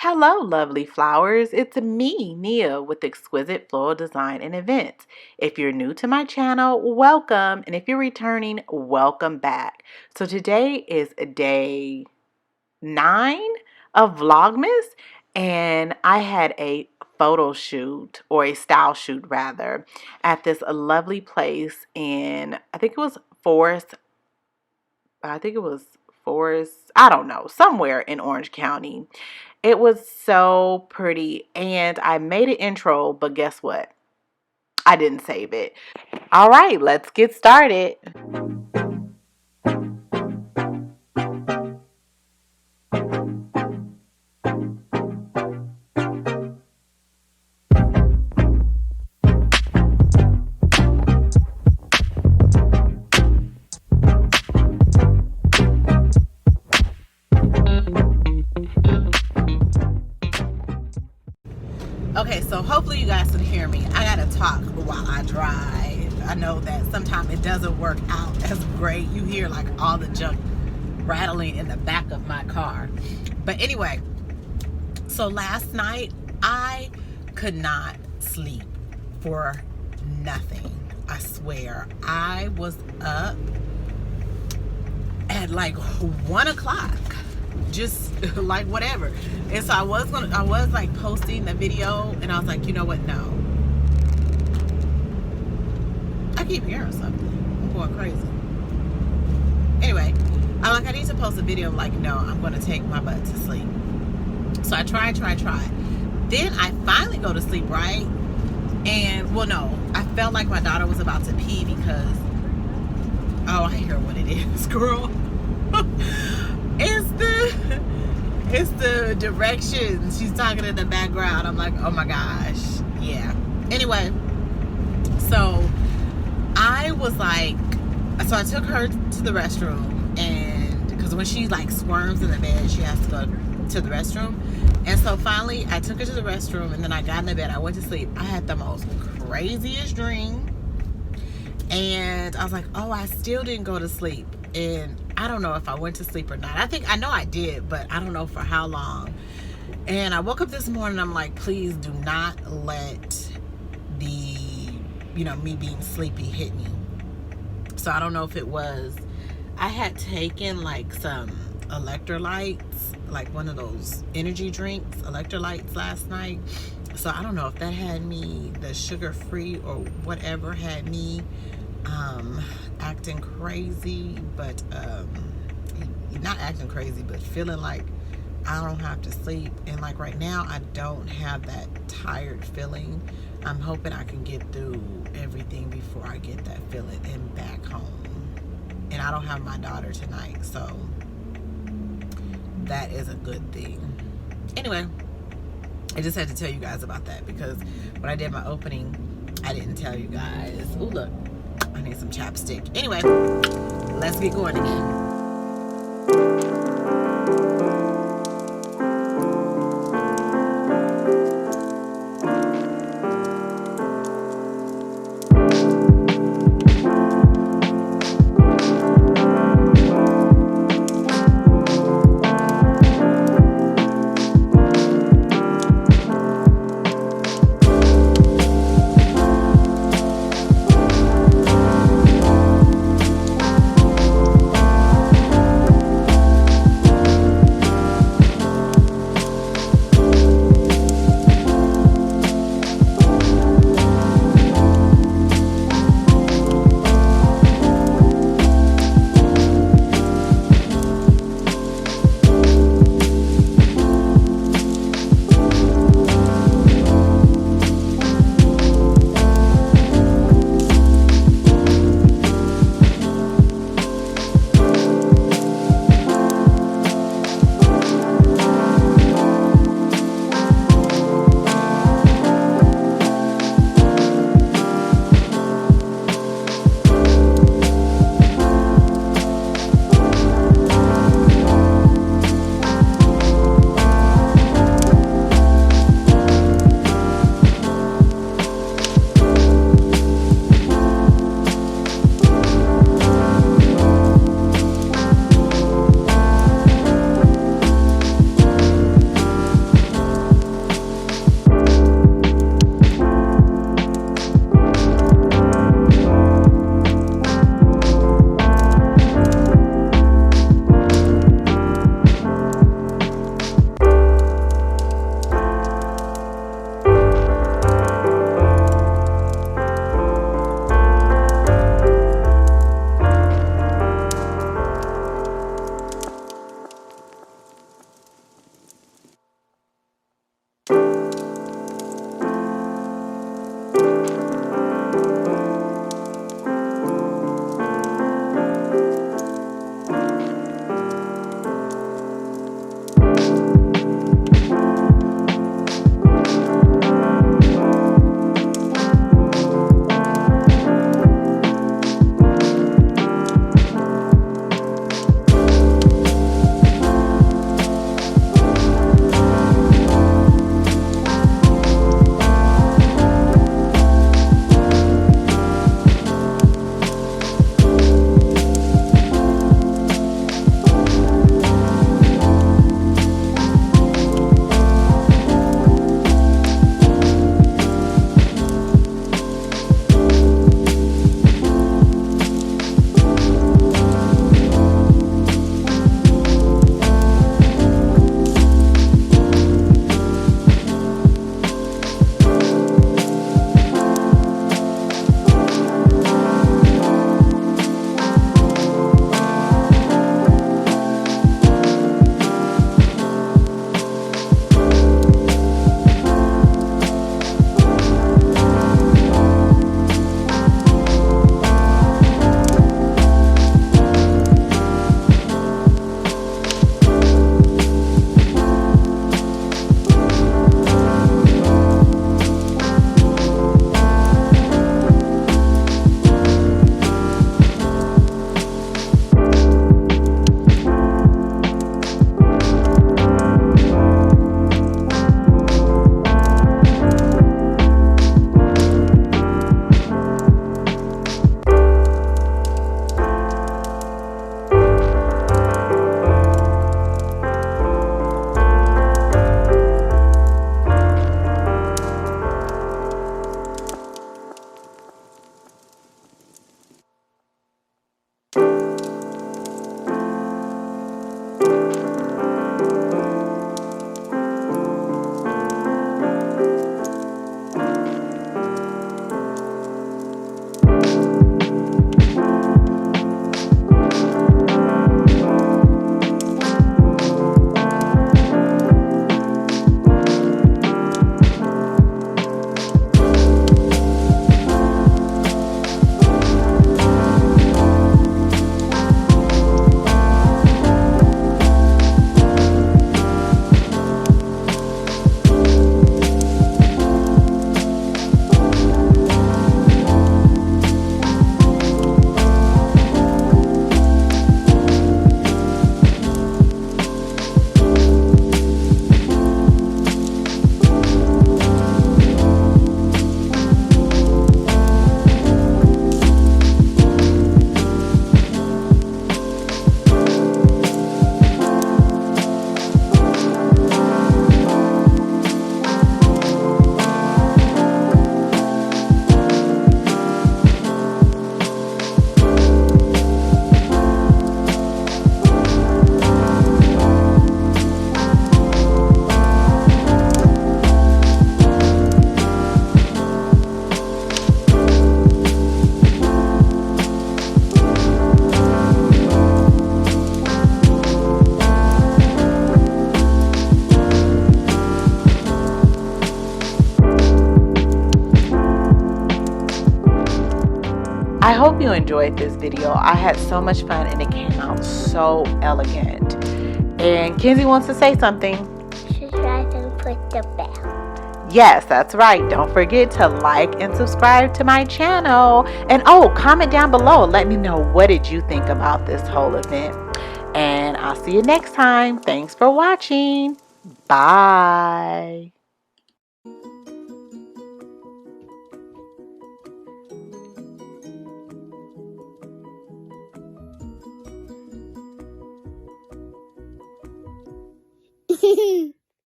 Hello, lovely flowers. It's me, Nia, with Exquisite Floral Design and Events. If you're new to my channel, welcome. And if you're returning, welcome back. So today is day 9 of Vlogmas, and I had a photo shoot, or a style shoot rather, at this lovely place in, I think it was Forest, I don't know, somewhere in Orange County. It was so pretty, and I made an intro, but guess what? I didn't save it. All right, let's get started. Okay, so hopefully you guys can hear me. I gotta talk while I drive. I know that sometimes it doesn't work out as great. You hear like all the junk rattling in the back of my car. But anyway, so last night I could not sleep for nothing. I swear. I was up at like 1 o'clock, just like whatever. And so I was like posting the video, and I was like, you know what, no, I keep hearing something. I'm going crazy. Anyway, I need to post a video. Like, no, I'm going to take my butt to sleep. So I tried. Then I finally go to sleep, right? And well, no, I felt like my daughter was about to pee because, oh, I hear what it is, girl. It's the directions. She's talking in the background. I'm like, oh my gosh. Yeah. Anyway, so I was like, so I took her to the restroom, and because when she like squirms in the bed, she has to go to the restroom. And so finally I took her to the restroom, and then I got in the bed. I went to sleep. I had the most craziest dream, and I was like, oh, I still didn't go to sleep. And I don't know if I went to sleep or not. I know I did, but I don't know for how long. And I woke up this morning, I'm like, please do not let the, me being sleepy hit me. So I don't know if it was, I had taken like some electrolytes, like one of those energy drinks, electrolytes last night. So I don't know if that had me, the sugar-free or whatever, had me acting crazy, but not acting crazy, but feeling like I don't have to sleep. And like right now, I don't have that tired feeling. I'm hoping I can get through everything before I get that feeling and back home. And I don't have my daughter tonight, so that is a good thing. Anyway, I just had to tell you guys about that, because when I did my opening, I didn't tell you guys. Oh, look, I need some chapstick. Anyway, let's get going again. I hope you enjoyed this video. I had so much fun and it came out so elegant. And Kenzie wants to say something. Subscribe and click the bell. Yes, that's right. Don't forget to like and subscribe to my channel. And oh, comment down below. Let me know, what did you think about this whole event? And I'll see you next time. Thanks for watching. Bye.